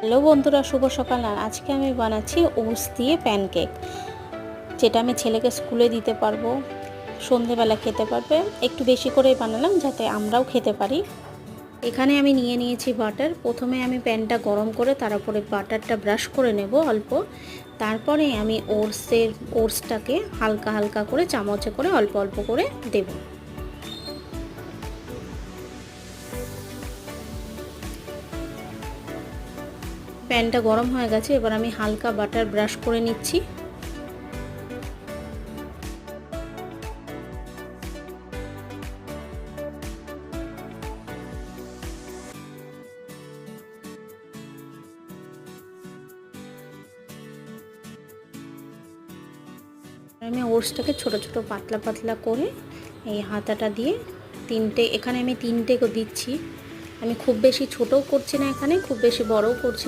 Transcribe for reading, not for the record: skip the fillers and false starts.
Hello বন্ধুরা, শুভ সকাল। আর আজকে আমি বানাচ্ছি ওটস দিয়ে প্যানকেক, যেটা আমি ছেলেকে স্কুলে দিতে পারবো, সন্ধেবেলা খেতে পারবে। একটু বেশি করেই বানালাম যাতে আমরাও খেতে পারি। এখানে আমি নিয়ে নিয়েছি বাটার। প্রথমে আমি প্যানটা গরম করে তার উপরে বাটারটা ব্রাশ করে নেব অল্প। তারপরে আমি ওটসটাকে হালকা হালকা করে চামচে করে অল্প অল্প করে দেব। প্যানটা গরম হয়ে গেছে, এবার আমি হালকা বাটার ব্রাশ করে নিচ্ছি। আমি ওটসটাকে ছোট ছোট পাতলা পাতলা করে এই হাতাটা দিয়ে এখানে আমি তিনটে দিচ্ছি। আমি খুব বেশি ছোটও করছি না, এখানে খুব বেশি বড়ও করছি